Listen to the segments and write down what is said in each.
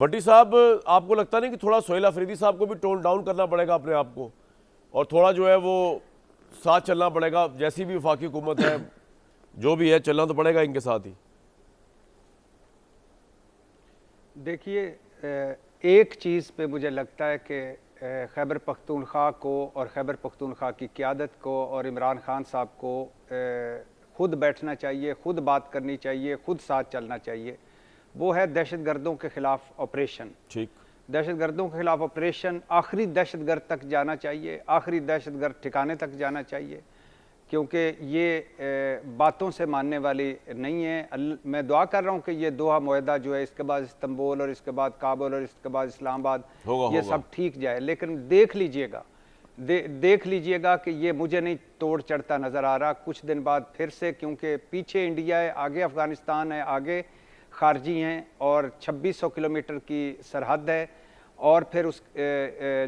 بھٹی صاحب آپ کو لگتا نہیں کہ تھوڑا سہیل افریدی صاحب کو بھی ٹون ڈاؤن کرنا پڑے گا اپنے آپ کو، اور تھوڑا جو ہے وہ ساتھ چلنا پڑے گا؟ جیسی بھی وفاقی حکومت ہے جو بھی ہے، چلنا تو پڑے گا ان کے ساتھ ہی۔ دیکھیے، ایک چیز پہ مجھے لگتا ہے کہ خیبر پختونخوا کو اور خیبر پختونخوا کی قیادت کو اور عمران خان صاحب کو خود بیٹھنا چاہیے، خود بات کرنی چاہیے، خود ساتھ چلنا چاہیے۔ وہ ہے دہشت گردوں کے خلاف آپریشن۔ ٹھیک، دہشت گردوں کے خلاف آپریشن، آخری دہشت گرد تک جانا چاہیے، آخری دہشت گرد ٹھکانے تک جانا چاہیے، کیونکہ یہ باتوں سے ماننے والی نہیں ہے۔ میں دعا کر رہا ہوں کہ یہ دوحہ معاہدہ جو ہے، اس کے بعد استنبول اور اس کے بعد کابل اور اس کے بعد اسلام آباد، یہ سب ٹھیک جائے، لیکن دیکھ لیجئے گا کہ یہ مجھے نہیں توڑ چڑھتا نظر آ رہا کچھ دن بعد پھر سے، کیونکہ پیچھے انڈیا ہے، آگے افغانستان ہے، آگے خارجی ہیں، اور 2600 کلومیٹر کی سرحد ہے، اور پھر اس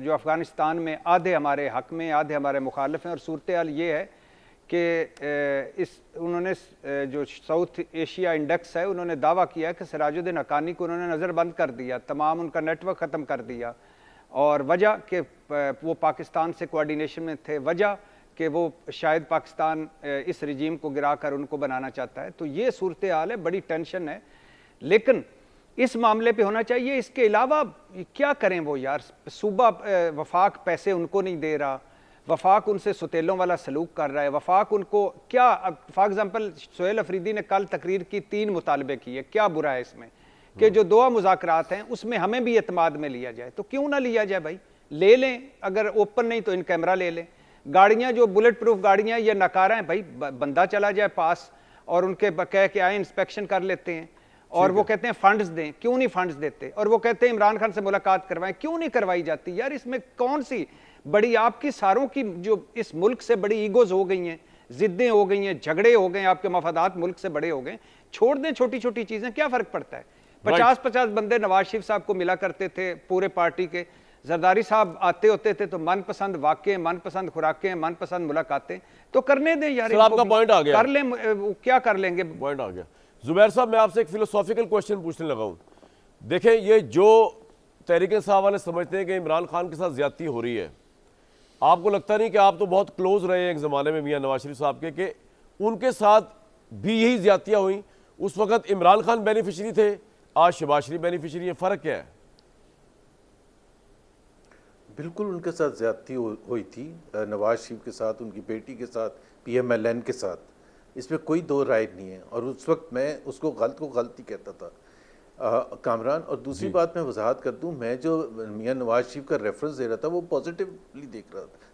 جو افغانستان میں آدھے ہمارے حق میں، آدھے ہمارے مخالف ہیں، اور صورتحال یہ ہے کہ انہوں نے جو ساؤتھ ایشیا انڈیکس ہے، انہوں نے دعویٰ کیا ہے کہ سراج الدین حقانی کو انہوں نے نظر بند کر دیا، تمام ان کا نیٹ ورک ختم کر دیا، اور وجہ کہ وہ پاکستان سے کوارڈینیشن میں تھے، وجہ کہ وہ شاید پاکستان اس رجیم کو گرا کر ان کو بنانا چاہتا ہے۔ تو یہ صورتحال ہے، بڑی ٹینشن ہے، لیکن اس معاملے پہ ہونا چاہیے۔ اس کے علاوہ کیا کریں وہ یار؟ صوبہ وفاق پیسے ان کو نہیں دے رہا، وفاق ان سے ستیلوں والا سلوک کر رہا ہے، وفاق ان کو کیا، فار ایگزامپل سہیل افریدی نے کل تقریر کی، 3 مطالبے کیے، کیا برا ہے اس میں کہ جو دوحہ مذاکرات ہیں اس میں ہمیں بھی اعتماد میں لیا جائے؟ تو کیوں نہ لیا جائے بھائی، لے لیں، اگر اوپن نہیں تو ان کیمرہ لے لیں۔ گاڑیاں جو بلٹ پروف گاڑیاں یہ ناکارہ ہیں بھائی، بندہ چلا جائے پاس اور ان کے کہہ کے آئیں انسپیکشن کر لیتے ہیں، اور وہ کہتے ہیں فنڈز دیں، کیوں نہیں فنڈز دیتے؟ اور وہ کہتے ہیں عمران خان سے ملاقات کروائیں، کیوں نہیں کروائی جاتی یار؟ اس میں کون سی بڑی آپ کی ساروں کی جو اس ملک سے بڑی ایگوز ہو گئی ہیں، ضدیں ہو گئی ہیں، جھگڑے ہو گئے ہیں، آپ کے مفادات ملک سے بڑے ہو گئے، چھوڑ دیں چھوٹی چھوٹی چیزیں، کیا فرق پڑتا ہے؟ 50 بندے نواز شریف صاحب کو ملا کرتے تھے پورے پارٹی کے، زرداری صاحب آتے ہوتے تھے تو من پسند واقعے، من پسند خوراکیں، من پسند ملاقاتیں، تو کرنے دیں یار، آپ کا پوائنٹ آ گیا، کر لیں، کیا کر لیں گے؟ پوائنٹ آ گیا۔ زبیر صاحب، میں آپ سے ایک فلسافیکل کوشچن پوچھنے لگا ہوں۔ دیکھیں، یہ جو تحریک انصاف والے سمجھتے ہیں کہ عمران خان کے ساتھ زیادتی ہو رہی ہے، آپ کو لگتا نہیں کہ آپ تو بہت کلوز رہے ہیں ایک زمانے میں میاں نواز شریف صاحب کے، کہ ان کے ساتھ بھی یہی زیادتیاں ہوئیں؟ اس وقت عمران خان بینیفیشری تھے، آج شہباز شریف بینیفیشری ہے، فرق کیا ہے؟ بالکل ان کے ساتھ زیادتی ہوئی تھی، نواز شریف کے ساتھ، ان کی بیٹی کے ساتھ، پی ایم ایل این کے ساتھ، اس میں کوئی دو رائے نہیں ہے، اور اس وقت میں اس کو غلط ہی کہتا تھا کامران۔ اور دوسری بات میں وضاحت کر دوں، میں جو میاں نواز شریف کا ریفرنس دے رہا تھا وہ پازیٹیولی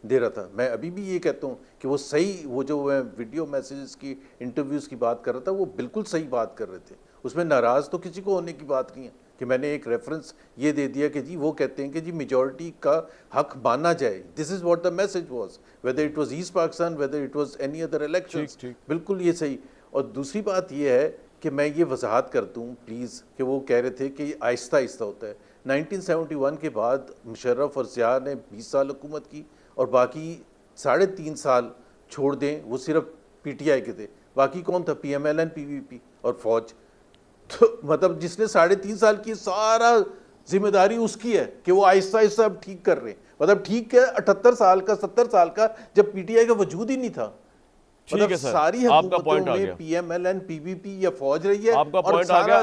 دے رہا تھا۔ میں ابھی بھی یہ کہتا ہوں کہ وہ صحیح، وہ جو ویڈیو میسیجز کی، انٹرویوز کی بات کر رہا تھا، وہ بالکل صحیح بات کر رہے تھے، اس میں ناراض تو کسی کو ہونے کی بات نہیں ہے کہ میں نے ایک ریفرنس یہ دے دیا کہ جی وہ کہتے ہیں کہ جی میجورٹی کا حق مانا جائے۔ This is what the message was, whether it was East Pakistan, whether it was any other elections, بالکل یہ صحیح۔ اور دوسری بات یہ ہے کہ میں یہ وضاحت کر دوں پلیز، کہ وہ کہہ رہے تھے کہ یہ آہستہ آہستہ ہوتا ہے۔ 1971 کے بعد مشرف اور ضیاء نے 20 سال حکومت کی، اور باقی 3.5 سال چھوڑ دیں وہ صرف پی ٹی آئی کے تھے، باقی کون تھا؟ پی ایم ایل این، پی وی پی اور فوج۔ تو مطلب جس نے 3.5 سال کی سارا ذمہ داری اس کی ہے کہ وہ آہستہ آہستہ اب ٹھیک کر رہے ہیں۔ مطلب ٹھیک ہے 78 سال کا، 70 سال کا، جب پی ٹی آئی کا وجود ہی نہیں تھا۔ مطلب ساری حکومتوں میں پی ایم ایل این، پی وی پی یا فوج رہی ہے، اور سارا